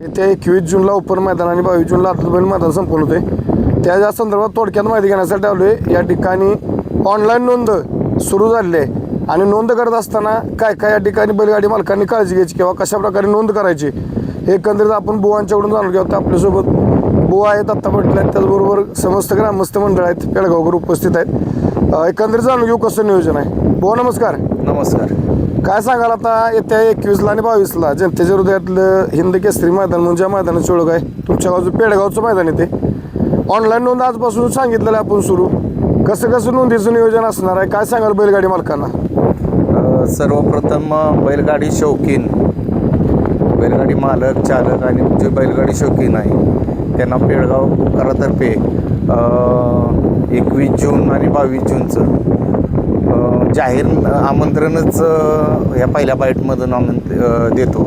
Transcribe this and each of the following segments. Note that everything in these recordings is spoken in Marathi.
येत्या 21 जूनला ओपन मैदान आणि 22 जूनला आदतबैल मैदान संपन्न होते. त्या संदर्भात थोडक्यात माहिती घेण्यासाठी आलो आहे. या ठिकाणी ऑनलाईन नोंद सुरू झालेली आहे आणि नोंद करत असताना काय काय या ठिकाणी बैलगाडी मालकांनी काळजी घ्यायची किंवा कशा प्रकारे नोंद करायची हे एकंदरीत आपण बुवांच्याकडून जाणून घेऊ. आपल्यासोबत बुवा आहेत, दत्ता पाटील आहेत, त्याचबरोबर समस्त ग्रामस्थ मंडळ आहेत, पेडगावकर उपस्थित आहेत. एकंदरीत जाणून घेऊ कसं नियोजन आहे. बुवा नमस्कार. नमस्कार. काय सांगाल आता येत्या 21ला आणि 22ला जनतेच्या हृदयातलं हिंद केसरी मैदान म्हणजे मैदानाची ओळख आहे, तुमच्या गावचं पेडगावचं मैदान येते. ऑनलाईन नोंद आजपासून सांगितलेलं आहे आपण सुरू. कसं कसं नोंदीचं नियोजन असणार आहे, काय सांगाल बैलगाडी मालकांना? सर्वप्रथम बैलगाडी शौकीन, बैलगाडी मालक चालक आणि जे बैलगाडी शौकीन आहे त्यांना पेडगावकरातर्फे 21 जून आणि 22 जूनचं जाहीर आमंत्रणच ह्या पहिल्या बाईटमधून देतो.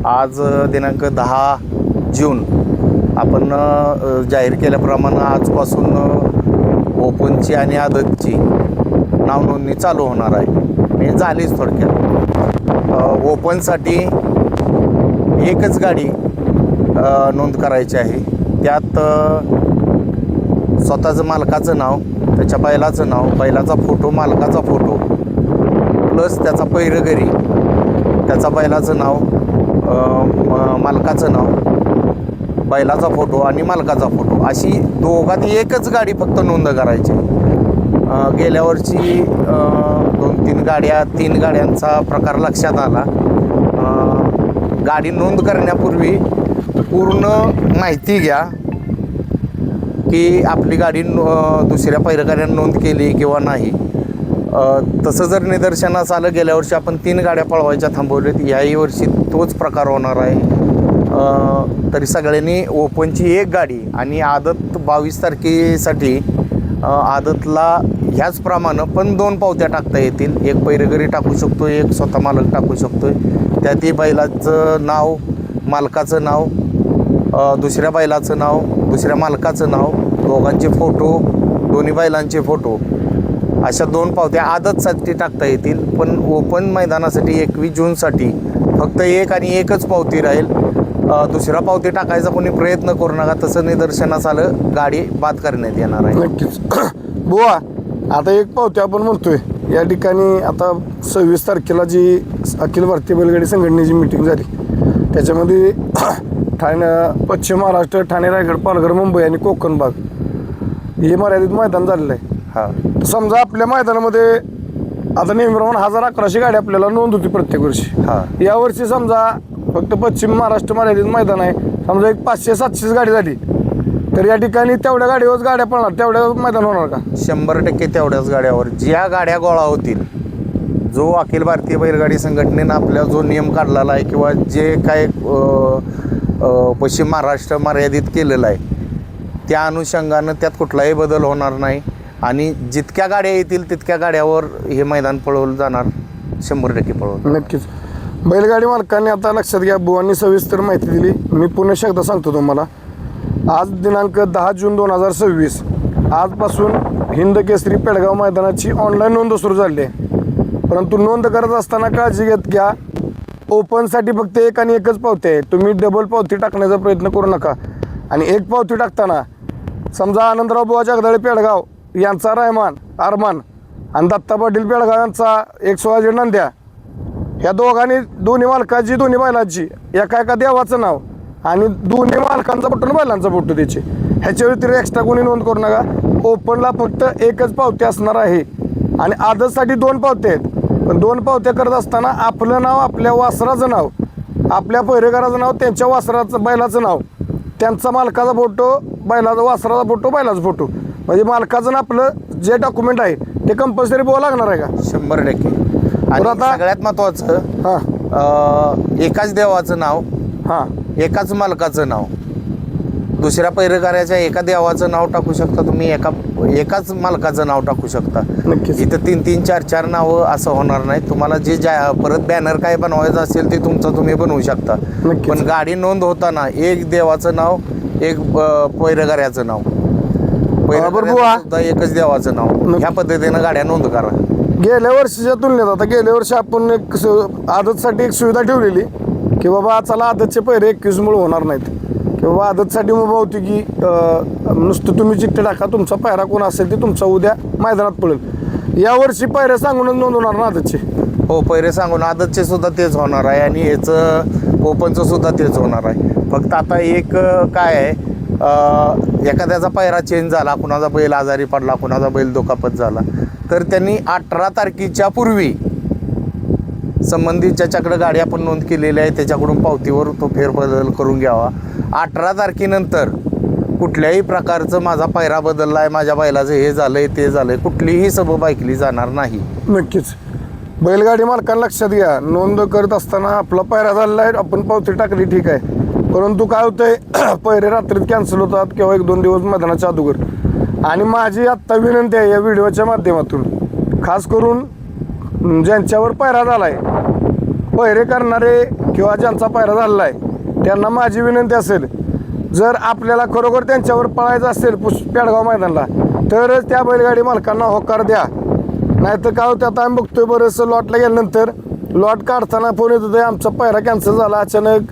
आज दिनांक 10 जून आपण जाहीर केल्याप्रमाणे आजपासून ओपनची आणि आदतची नाव नोंदणी चालू होणार आहे. म्हणजे झालीच थोडक्यात. ओपनसाठी एकच गाडी नोंद करायची आहे. त्यात स्वतःचं मालकाचं नाव, त्याच्या बैलाचं नाव, बैलाचा फोटो, मालकाचा फोटो प्लस त्याचा पैरगरी, त्याचा बैलाचं नाव, मालकाचं नाव, बैलाचा फोटो आणि मालकाचा फोटो अशी दोघात एकच गाडी फक्त नोंद करायची. गेल्या वर्षी 3 गाड्यांचा प्रकार लक्षात आला. गाडी नोंद करण्यापूर्वी पूर्ण माहिती घ्या की आपली गाडी दुसऱ्या पैरगाड्यानं नोंद केली किंवा नाही. तसं जर निदर्शनास आलं, गेल्या वर्षी आपण 3 गाड्या पळवायच्या थांबवल्यात, याही वर्षी तोच प्रकार होणार आहे. तरी सगळ्यांनी ओपनची एक गाडी आणि आदत 22 तारखेसाठी आदतला ह्याचप्रमाणे पण 2 पावत्या टाकता येतील. एक पैरगरी टाकू शकतो, एक स्वतः मालक टाकू शकतो. त्यातही बैलाचं नाव, मालकाचं नाव, दुसऱ्या बैलाचं नाव, दुसऱ्या मालकाचं नाव, दोघांचे फोटो, दोन्ही बैलांचे फोटो अशा 2 पावत्या आदतसाठी टाकता येतील. पण ओपन मैदानासाठी 21 जूनसाठी फक्त एक आणि एकच पावती राहील. दुसरा पावती टाकायचा कोणी प्रयत्न करू नका. तसं निदर्शनास आलं गाडी बाद करण्यात येणार आहे. नक्कीच. बुवा आता एक पावती आपण म्हणतोय, या ठिकाणी आता 26 तारखेला जी अखिल भारतीय बैलगाडी संघटनेची मीटिंग झाली त्याच्यामध्ये ठाणे, पश्चिम महाराष्ट्र, ठाणे, रायगड, पालघर, मुंबई आणि कोकण भाग हे मर्यादित मैदान झालेलं आहे. हां, समजा आपल्या मैदानामध्ये आता नेहमीप्रमाणे 1100 गाडी आपल्याला नोंद होती प्रत्येक वर्षी. हां, यावर्षी समजा फक्त पश्चिम महाराष्ट्र मर्यादित मैदान आहे, समजा एक 500-700 गाडी झाली तर या ठिकाणी तेवढ्या गाडीवर गाड्या पळणार, तेवढ्या मैदान होणार का? 100% तेवढ्याच गाड्यावर ज्या गाड्या गोळा होतील, जो अखिल भारतीय बैलगाडी संघटनेनं आपला जो नियम काढलेला आहे किंवा जे काय पश्चिम महाराष्ट्र मर्यादित केलेलं आहे त्या अनुषंगानं त्यात कुठलाही बदल होणार नाही आणि जितक्या गाड्या येतील तितक्या गाड्यावर हे मैदान पळवलं जाणार, 100% पळवलं. नक्कीच. बैलगाडी मालकांनी आता लक्षात घ्या, बुवांनी सविस्तर माहिती दिली. मी पुन्हा शब्द सांगतो तुम्हाला. आज दिनांक 10 जून 2026 आजपासून हिंद केसरी पेडगाव मैदानाची ऑनलाईन नोंद सुरू झाली आहे. परंतु नोंद करत असताना काळजी घेत घ्या, ओपनसाठी फक्त एक आणि एकच पावती आहे. तुम्ही डबल पावती टाकण्याचा प्रयत्न करू नका. आणि एक पावती टाकताना समजा आनंदराव बुवा जगदाळे पेडगाव यांचा रहमान अरमान आणि दत्ता पाटील पेडगाव यांचा एक शिवाजी नंद्या, ह्या दोन्ही मालकाची, दोन्ही बैलाची एका देवाचं नाव आणि दोन्ही मालकांचा फोटो आणि बैलांचा फोटो त्याचे, ह्याच्या व्यतिरिक्त एक्स्ट्रा कोणी नोंद करू नका. ओपनला फक्त एकच पावती असणार आहे आणि आदतसाठी 2 पावत्या आहेत. पण 2 पावत्या करत असताना आपलं नाव, आपल्या वासराचं नाव, आपल्या पैरेकराचं नाव, त्यांच्या वासराचं, बैलाचं नाव, त्यांचा मालकाचा फोटो, बैलाचा, वासराचा फोटो, बैलाचा फोटो, म्हणजे मालकाचं आपलं जे डॉक्युमेंट आहे ते कंपल्सरी बुवा लागणार आहे का? 100%. आणि आता सगळ्यात महत्त्वाचं, हां, एकाच देवाचं नाव, हां, एकाच मालकाचं नाव, दुसऱ्या पैरगाऱ्याच्या एका देवाचं नाव टाकू शकता तुम्ही, एकाच मालकाचं नाव टाकू शकता. नक्कीच. इथं 3-3, 4-4 नावं असं होणार नाही. तुम्हाला जे परत बॅनर काय बनवायचं असेल ते तुमचं तुम्ही बनवू शकता. नक्कीच. पण गाडी नोंद होताना एक देवाचं नाव, एक पैरगाऱ्याचं नाव, एकच देवाचं नाव, ह्या पद्धतीनं गाड्या नोंद करा. गेल्या वर्षीच्या तुलनेत आता गेल्या वर्षी आपण एक आदतसाठी एक सुविधा ठेवलेली की बाबा चला आदतचे पहिरे 21 मुळे होणार नाहीत, की बाबा आदतसाठी मुभा होती की नुसतं तुम्ही चिठ्ठी टाका, तुमचा पायरा कोण असेल ते तुमचा उद्या मैदानात पडेल. यावर्षी पायऱ्या सांगूनच नोंदवणार ना आदतचे? हो, पहिरे सांगून आदतचे सुद्धा तेच होणार आहे आणि याचं ओपनचं सुद्धा तेच होणार आहे. फक्त आता एक काय आहे, एखाद्याचा पायरा चेंज झाला, कुणाचा बैल आजारी पडला, कुणाचा बैल दुखापत झाला, तर त्यांनी 18 तारखेच्या पूर्वी संबंधित ज्याच्याकडे गाडी आपण नोंद केलेली आहे त्याच्याकडून पावतीवर तो फेरबदल करून घ्यावा. 18 तारखेनंतर कुठल्याही प्रकारचं माझा पायरा बदलला आहे, माझ्या बैलाचं हे झालंय ते झालंय, कुठलीही सबब ऐकली जाणार नाही. नक्कीच. बैलगाडी मालकांना लक्षात घ्या, नोंद करत असताना आपला पायरा झालेला आहे, आपण पावती टाकली ठीक आहे, परंतु काय होतंय पहिरे रात्रीत कॅन्सल होतात किंवा 1-2 दिवस मैदानाच्या अगोदर. आणि माझी आत्ता विनंती आहे या व्हिडिओच्या माध्यमातून, खास करून ज्यांच्यावर पायरा झाला आहे, पहिरे करणारे किंवा ज्यांचा पायरा झालेला आहे त्यांना माझी विनंती असेल, जर आपल्याला खरोखर त्यांच्यावर पळायचं असेल पेडगाव मैदानाला तरच त्या बैलगाडी मालकांना होकार द्या. नाहीतर काय होतं, आता आम्ही बघतोय बरेचसं लॉटला गेल्यानंतर लॉट काढताना फोन येत होते आमचा पायरा कॅन्सल झाला, अचानक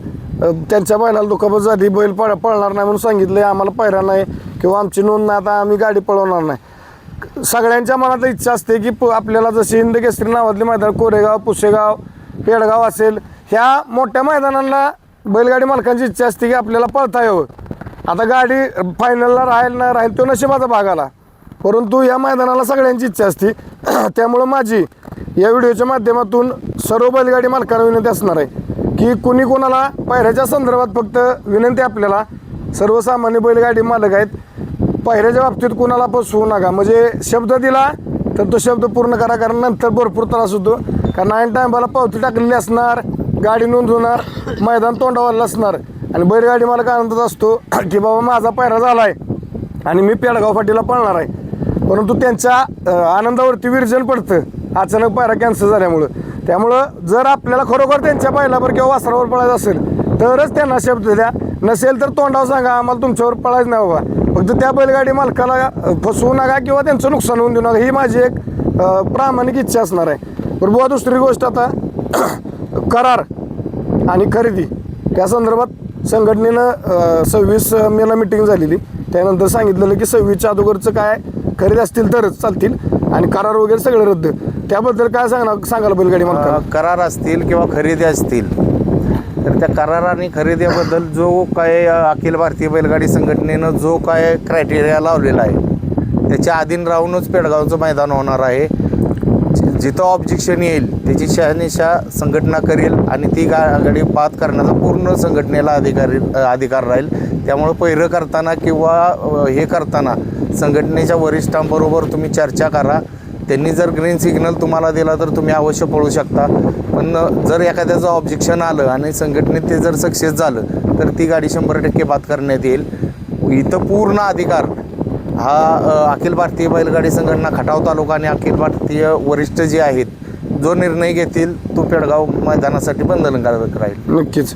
त्यांच्या बैलाला दुखापत झाली, बैल पळणार नाही म्हणून सांगितलं, आम्हाला पायरा नाही किंवा आमची नोंद नाही, आता आम्ही गाडी पळवणार नाही. सगळ्यांच्या मनात इच्छा असते की आपल्याला जशी हिंद केसरी नावातली मैदान कोरेगाव, पुसेगाव, पेडगाव असेल, ह्या मोठ्या मैदानांना बैलगाडी मालकांची इच्छा असते की आपल्याला पळता यावं. आता गाडी फायनलला राहील ना राहील तो नशिबाचा भाग आला, परंतु या मैदानाला सगळ्यांची इच्छा असते. त्यामुळं माझी या व्हिडिओच्या माध्यमातून सर्व बैलगाडी मालकांना विनंती असणार आहे की कुणी कोणाला पायऱ्याच्या संदर्भात फक्त विनंती, आपल्याला सर्वसामान्य बैलगाडी मालक आहेत, पायऱ्याच्या बाबतीत कुणाला फसवू नका. म्हणजे शब्द दिला तर तो शब्द पूर्ण करा, कारण नंतर भरपूर त्रास होतो. कारण ऐन टायमाला पावती टाकलेली असणार, गाडी नोंद होणार, मैदान तोंडावरलं असणार आणि बैलगाडी मालक आनंदात असतो की बाबा माझा पायरा झाला आहे आणि मी पेडगाव फाटीला पळणार आहे, परंतु त्यांच्या आनंदावरती विरजन पडतं अचानक पायरा कॅन्सल झाल्यामुळं. त्यामुळं जर आपल्याला खरोखर त्यांच्या बैलावर किंवा वासरावर पळायचं असेल तरच त्यांना शब्द द्या, नसेल तर तोंडावर सांगा आम्हाला तुमच्यावर पळायचं नाही बाबा. फक्त त्या बैलगाडी मालकाला फसवू नका किंवा त्यांचं नुकसान होऊन देऊ नका, ही माझी एक प्रामाणिक इच्छा असणार आहे. बरं बुवा, दुसरी गोष्ट आता करार आणि खरेदी त्या संदर्भात संघटनेनं 26 मेला मिटिंग झालेली, त्यानंतर सांगितलेलं की 26च्या अगोदरचं काय खरेदी असतील तरच चालतील आणि करार वगैरे सगळे रद्द. त्याबद्दल काय सांगाल बैलगाडी मालकांना? करार असतील किंवा खरेदी असतील तर त्या करार आणि खरेदीबद्दल जो काय अखिल भारतीय बैलगाडी संघटनेनं जो काय क्रायटेरिया लावलेला आहे त्याच्या अधीन राहूनच पेडगावचं मैदान होणार आहे. जिथं ऑब्जेक्शन येईल त्याची शहानिशा संघटना करेल आणि ती गाडी बाद करण्याचा पूर्ण संघटनेला अधिकार राहील. त्यामुळं पहिरं करताना किंवा हे करताना संघटनेच्या वरिष्ठांबरोबर तुम्ही चर्चा करा. त्यांनी जर ग्रीन सिग्नल तुम्हाला दिला तर तुम्ही अवश्य पळू शकता, पण जर एखाद्याचं ऑब्जेक्शन आलं आणि संघटनेत ते जर सक्सेस झालं तर ती गाडी 100% बाद करण्यात येईल. इथं पूर्ण अधिकार हा अखिल भारतीय बैलगाडी संघटना खटाव तालुका आणि अखिल भारतीय वरिष्ठ जे आहेत जो निर्णय घेतील तो पेडगाव मैदानासाठी बंधनकारक राहील. नक्कीच.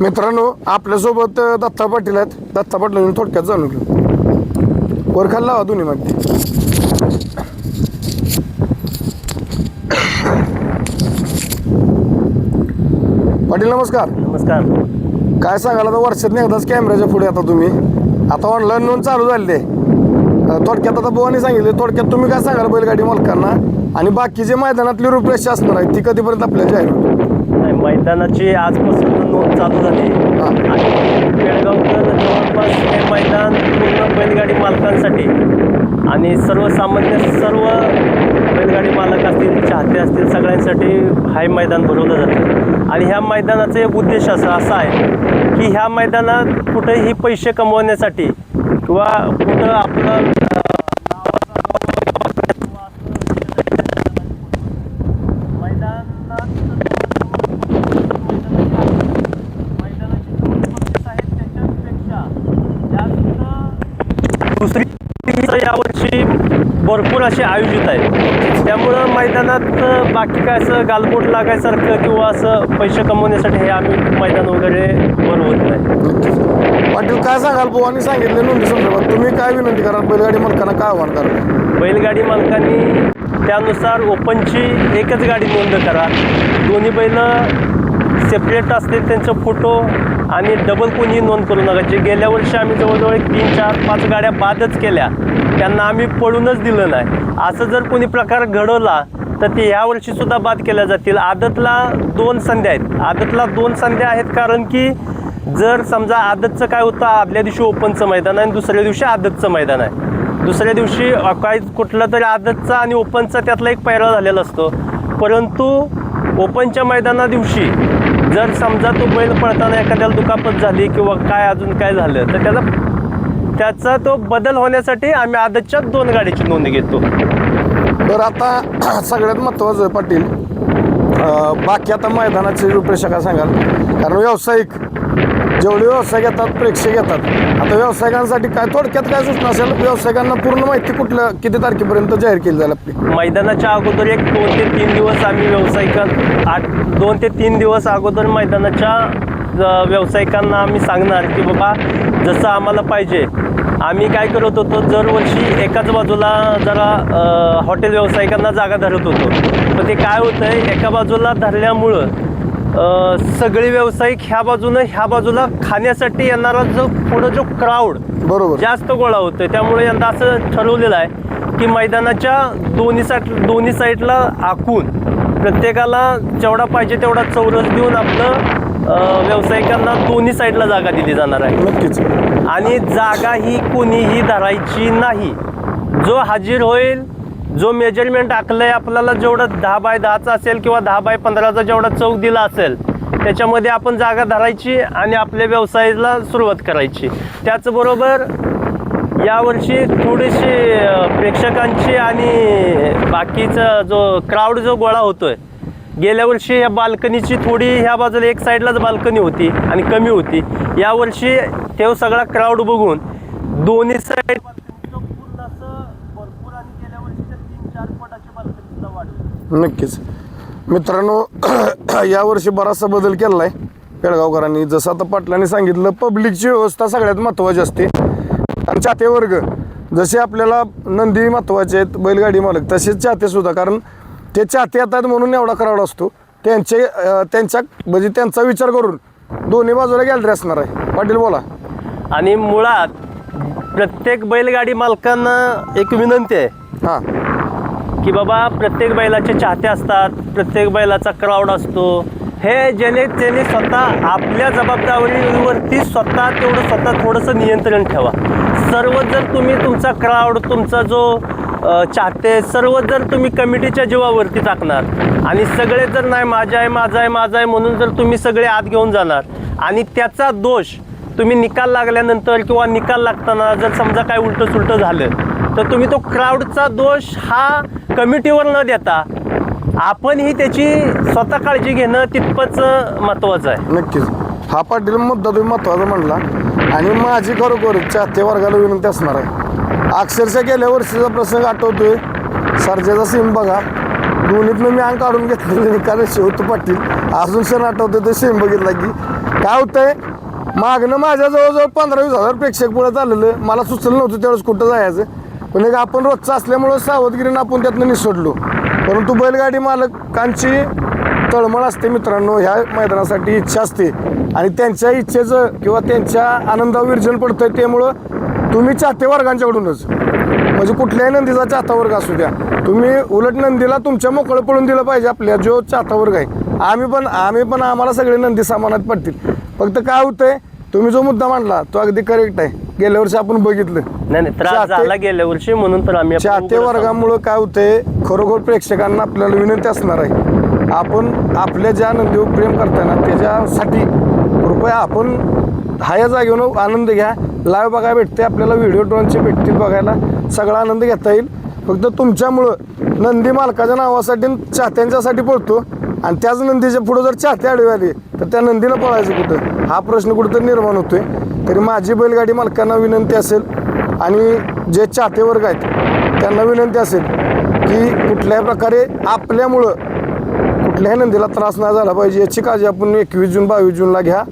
मित्रांनो, आपल्यासोबत दत्ता पाटील आहेत, दत्ता पाटील थोडक्यात जाणून घेऊ. वरखाल लावा दोन्ही मागते. पाटील नमस्कार. नमस्कार. काय सांगाल, आता वर्षात एकदाच कॅमेऱ्याच्या पुढे आता तुम्ही, आता ऑनलाईन नोंद चालू झाली आहे, थोडक्यात आता बुवानी सांगितले, थोडक्यात तुम्ही काय सांगाल बैलगाडी मालकांना आणि बाकीचे मैदानातली रूपरेषा असणार आहे ती कधीपर्यंत आपल्याला जाहीर? नाही, मैदानाची आजपासून नोंद चालू झाली आणि पेडगावकर जवळपास हे मैदान पूर्ण बैलगाडी मालकांसाठी आणि सर्वसामान्य सर्व बैलगाडी मालक असतील, चाहते असतील, सगळ्यांसाठी हे मैदान भरवलं जातं. आणि ह्या मैदानाचा एक उद्देश असा आहे की ह्या मैदानात कुठेही पैसे कमवण्यासाठी किंवा कुठं आपलं दुसरी यावर्षी भरपूर असे आयोजित आहेत. त्यामुळं मैदानात बाकी काय असं गालबोट लागायसारखं किंवा असं पैसे कमवण्यासाठी हे आम्ही मैदान वगैरे बनवत नाही. पाटील काय सांगाल, बुवानी सांगितलं नोंदी संदर्भात तुम्ही काय विनंती कराल, बैलगाडी मालकांना काय आव्हान कराल? बैलगाडी मालकांनी त्यानुसार ओपनची एकच गाडी नोंद करा. दोन्ही बैल सेपरेट असतील त्यांचे फोटो आणि डबल कोणी नोंद करू नका. जे गेल्या वर्षी आम्ही जवळजवळ 3, 4, 5 गाड्या बादच केल्या, त्यांना आम्ही पडूनच दिलं नाही. असं जर कोणी प्रकार घडवला तर ते ह्या वर्षीसुद्धा बाद केल्या जातील. आदतला 2 संध्या आहेत. आदतला 2 संध्या आहेत कारण की जर समजा आदतचं काय होतं, आदल्या दिवशी ओपनचं मैदान आहे आणि दुसऱ्या दिवशी आदतचं मैदान आहे. दुसऱ्या दिवशी काय कुठलं तरी आदतचा आणि ओपनचा त्यातला एक पैरा झालेला असतो. परंतु ओपनच्या मैदाना दिवशी जर समजा तो बैल पळताना एखाद्याला दुखापत झाली किंवा काय अजून काय झालं तर त्याचा तो बदल होण्यासाठी आम्ही आदतच्या 2 गाडीची नोंद घेतो. बरं, आता सगळ्यात महत्त्वाचं पाटील, बाकी आता मैदानाचे रूपरेषा काय सांगाल? कारण व्यावसायिक जेवढे व्यवसाय घेतात, प्रेक्षक घेतात, आता व्यावसायिकांसाठी काय थोडक्यात काय सूचना असेल? व्यावसायिकांना पूर्ण माहिती कुठल्या किती तारखेपर्यंत जाहीर केली जाईल आपली? मैदानाच्या अगोदर एक 2 ते 3 दिवस आम्ही व्यावसायिकांना 2 ते 3 दिवस अगोदर मैदानाच्या व्यावसायिकांना आम्ही सांगणार की बाबा जसं आम्हाला पाहिजे. आम्ही काय करत होतो, दरवर्षी एकाच बाजूला जरा हॉटेल व्यावसायिकांना जागा धरत होतो. पण ते काय होतं आहे, एका बाजूला धरल्यामुळं सगळे व्यावसायिक ह्या बाजूला खाण्यासाठी येणारा पुढं जो क्राऊड बरोबर जास्त गोळा होतोय. त्यामुळे यंदा असं ठरवलेलं आहे की मैदानाच्या दोन्ही साईडला आखून प्रत्येकाला जेवढा पाहिजे तेवढा चौरस देऊन आपलं व्यावसायिकांना दोन्ही साईडला जागा दिली जाणार आहे. नक्कीच. आणि जागा ही कोणीही धरायची नाही. जो हाजीर होईल, जो मेजरमेंट आखलंय आपल्याला, जेवढं 10 बाय 10चा असेल किंवा 10 बाय 15चा जेवढा चौक दिला असेल त्याच्यामध्ये आपण जागा धरायची आणि आपल्या व्यवसायाला सुरुवात करायची. त्याचबरोबर यावर्षी थोडीशी प्रेक्षकांची आणि बाकीचा जो क्राऊड जो गोळा होतोय, गेल्या वर्षी ह्या बाल्कनीची थोडी ह्या बाजूला एक साईडलाच बाल्कनी होती आणि कमी होती. यावर्षी तो सगळा क्राऊड बघून दोन्ही साईड पूर्ण असं भरपूर आणि गेल्या वर्षीच्या 3-4 फुटाची बाल्कनी सुद्धा वाढवली. नक्कीच. मित्रांनो, यावर्षी बराचसा बदल केला आहे पेडगावकरांनी. जसं आता पाटलांनी सांगितलं, पब्लिकची व्यवस्था सगळ्यात महत्त्वाची असते. आणि चाहते वर्ग जसे आपल्याला नंदी महत्त्वाचे आहेत, बैलगाडी मालक तसेच चाहतेसुद्धा, कारण ते चाहते येतात म्हणून एवढा क्राऊड असतो. त्यांचा विचार करून दोन्ही बाजूला गॅलरी असणार आहे. पाटील बोला. आणि मुळात प्रत्येक बैलगाडी मालकांना एक विनंती आहे हां की बाबा प्रत्येक बैलाचे चाहते असतात, प्रत्येक बैलाचा क्राऊड असतो. हे ज्याने स्वतः आपल्या जबाबदारीवरती स्वतः थोडंसं नियंत्रण ठेवा. सर्व जर तुम्ही तुमचा क्राऊड, तुमचा जो चाहते सर्व जर तुम्ही कमिटीच्या जीवावरती टाकणार आणि सगळे जर नाही माझा आहे म्हणून जर तुम्ही सगळे आत घेऊन जाणार आणि त्याचा दोष तुम्ही निकाल लागल्यानंतर किंवा निकाल लागताना जर समजा काय उलटं सुलटं झालं तर तुम्ही तो क्राऊडचा दोष हा कमिटीवर न देता आपणही त्याची स्वतः काळजी घेणं तितपंच महत्त्वाचं आहे. नक्कीच. हा पाटील मुद्दा तुम्ही महत्त्वाचा म्हणला आणि माझी खरोखर चाहते वर्गाला विनंती असणार आहे. अक्षरशः गेल्या वर्षीचा प्रसंग आठवतोय, सर्जेचा सीम बघा, दोन्हीतनं मी अंग काढून घेतलेलं निकाल शेवतो पाटील. अजून सण आठवतोय तो सीम बघितला की काय होतंय, मागणं माझ्या जवळजवळ 15-20 हजार प्रेक्षक पुढे चाललेलं. मला सुचलं नव्हतं त्यावेळेस कुठं जायचं, पण एक आपण रोजचं असल्यामुळं सावधगिरीनं आपण त्यातनं निसटलो. परंतु बैलगाडी मालकांची तळमळ असते मित्रांनो, ह्या मैदानासाठी इच्छा असते आणि त्यांच्या इच्छेचं किंवा त्यांच्या आनंदावर विरजन पडतंय. त्यामुळं तुम्ही चाहते वर्गांच्याकडूनच, म्हणजे कुठल्याही नंदीचा चाहता वर्ग असू द्या, तुम्ही उलट नंदीला तुमच्या मोकळं पळून दिलं पाहिजे. आपल्या जो चाहता वर्ग आहे, आम्ही पण आम्हाला सगळे नंदी सामानात पडतील. फक्त काय होतंय, तुम्ही जो मुद्दा मांडला तो अगदी करेक्ट आहे. गेल्या वर्षी आपण बघितलं नाही त्रास झाला गेल्या वर्षी, म्हणून तर आम्ही चाहते वर्गामुळं काय होतंय, खरोखर प्रेक्षकांना आपल्याला विनंती असणार आहे, आपण आपल्या ज्या नंदीवर प्रेम करताय ना त्याच्यासाठी कृपया आपण ह्या जागेवर आनंद घ्या. लाईव्ह बघायला भेटते आपल्याला, व्हिडिओ ड्रोनचे भेटतील बघायला, सगळा आनंद घेता येईल. फक्त तुमच्यामुळं नंदी मालकाच्या नावासाठी चाहत्यांच्यासाठी पळतो आणि त्याच नंदीच्या पुढं जर चाहते आडवे आले तर त्या नंदीला पळायचं कुठं, हा प्रश्न कुठंतरी निर्माण होतोय. तरी माझी बैलगाडी मालकांना विनंती असेल आणि जे चाहते वर्ग आहेत त्यांना विनंती असेल की कुठल्याही प्रकारे आपल्यामुळं कुठल्याही नंदीला त्रास नाही झाला पाहिजे याची काळजी आपण 21 जून 22 जूनला घ्या.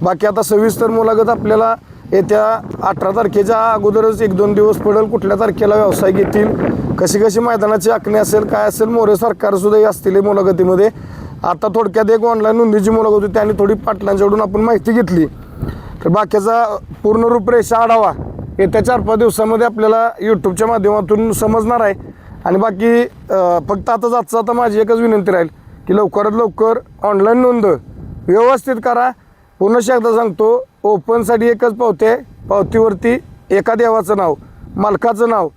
बाकी आता सविस्तर मुलाखत आपल्याला येत्या 18 तारखेच्या अगोदरच 1-2 दिवस पडेल. कुठल्या तारखेला व्यवसाय घेतील, कशी मैदानाची आखणी असेल, काय असेल, मोरे सरकारसुद्धा असतील मुलाखतीमध्ये. आता थोडक्यात एक ऑनलाईन नोंदीची मुलाखत होती, त्यांनी थोडी पाटलांच्याकडून आपण माहिती घेतली. तर बाकीचा पूर्ण रूपरेषा आढावा येत्या 4-5 दिवसामध्ये आपल्याला यूट्यूबच्या माध्यमातून समजणार आहे. आणि बाकी फक्त आता माझी एकच विनंती राहील की लवकरात लवकर ऑनलाईन नोंद व्यवस्थित करा. पुन्हा एकदा सांगतो, ओपनसाठी एकच पावती आहे. पावतीवरती एका देवाचं नाव, मालकाचं नाव,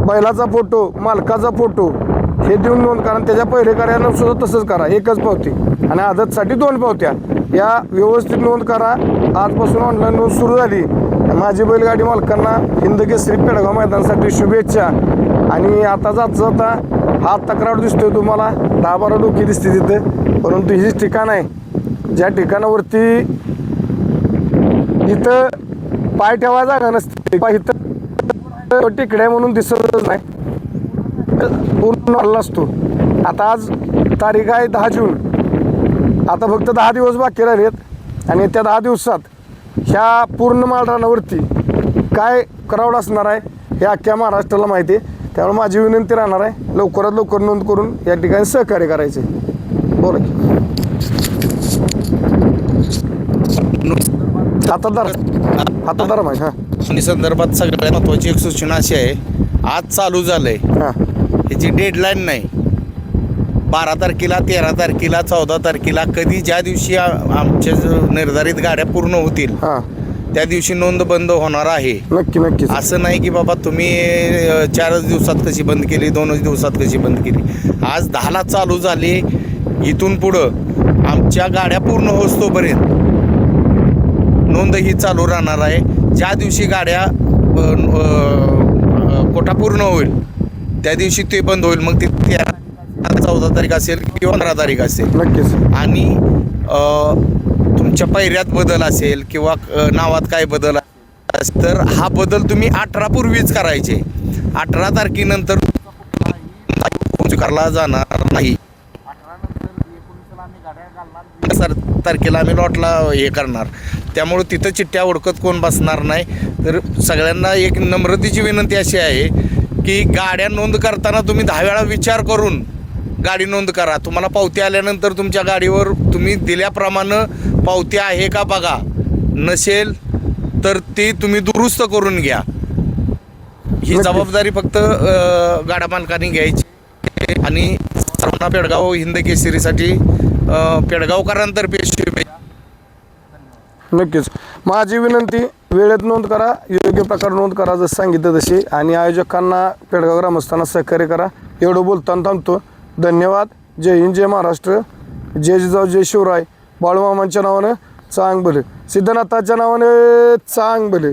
बैलाचा फोटो, मालकाचा फोटो हे देऊन नोंद करा. त्याच्या पहिरेकऱ्यांना सुद्धा तसंच करा, एकच पावती. आणि आदतसाठी 2 पावत्या. या व्यवस्थित नोंद करा. आजपासून ऑनलाईन नोंद सुरू झाली. माझी बैलगाडी मालकांना हिंद केसरी पेडगाव मैदानासाठी शुभेच्छा. आणि आता जाता हा तक्रार दिसतोय तुम्हाला, 10-12 डोकी दिसते तिथं, परंतु ही ठिकाण आहे ज्या ठिकाणावरती इथं पाय ठेवायला जागा नसते. इथं टिकड्या म्हणून दिसतच नाही, पूर्ण हल्ला असतो. आता आज तारीख आहे 10 जून. आता फक्त 10 दिवस बाकी राहिलेत आणि त्या 10 दिवसात ह्या पूर्ण माळरानावरती काय क्राऊड असणार आहे हे अख्ख्या महाराष्ट्राला माहिती आहे. त्यामुळे माझी विनंती राहणार आहे, लवकरात लवकर नोंद करून या ठिकाणी सहकार्य करायचे. बोला की हातादार माहिती. हां, संदर्भात सगळ्यात महत्त्वाची एक सूचना अशी आहे, आज चालू झालंय, हां, ह्याची डेडलाईन नाही. 12 तारखेला, 13 तारखेला, 14 तारखेला, कधी ज्या दिवशी आमच्या निर्धारित गाड्या पूर्ण होतील हां, त्या दिवशी नोंद बंद होणार आहे. नक्कीच. असं नाही की बाबा तुम्ही 4 दिवसात कशी बंद केली, 2 दिवसात कशी बंद केली. आज 10ला चालू झाली. इथून पुढं आमच्या गाड्या पूर्ण होतोपर्यंत नोंद ही चालू राहणार आहे. ज्या दिवशी गाड्या कोटा पूर्ण होईल त्या दिवशी ते बंद होईल. मग ते 14 तारीख असेल किंवा 15 तारीख असेल. नक्कीच. आणि तुमच्या पायऱ्यात बदल असेल किंवा नावात काय बदल असेल तर हा बदल तुम्ही 18 पूर्वीच करायचे. 18 तारखेनंतर करला जाणार नाही. 18 तारखेला आम्ही लॉटला हे करणार. त्यामुळे तिथं चिठ्ठ्या ओळखत कोण बसणार नाही. तर सगळ्यांना एक नम्रतेची विनंती अशी आहे की गाड्या नोंद करताना तुम्ही 10 वेळा विचार करून गाडी नोंद करा. तुम्हाला पावती आल्यानंतर तुमच्या गाडीवर तुम्ही दिल्याप्रमाणे पावती आहे का बघा. नसेल तर ती तुम्ही दुरुस्त करून घ्या. ही जबाबदारी फक्त गाडा मालकांनी घ्यायची. आणि सर्वांना पेडगाव हिंद केसरीसाठी पेडगावकरांतर्फे शुभेच्छा. नक्कीच. माझी विनंती, वेळेत नोंद करा, योग्य प्रकारे नोंद करा जसं सांगितलं तशी. आणि आयोजकांना, पेडगाव ग्रामस्थांना सहकार्य करा. एवढं बोलताना थांबतो. धन्यवाद. जय हिंद, जय महाराष्ट्र, जय जिजाऊ, जय शिवराय. बाळूमामांच्या नावानं चांग भले, सिद्धनाथाच्या नावाने चांग भले.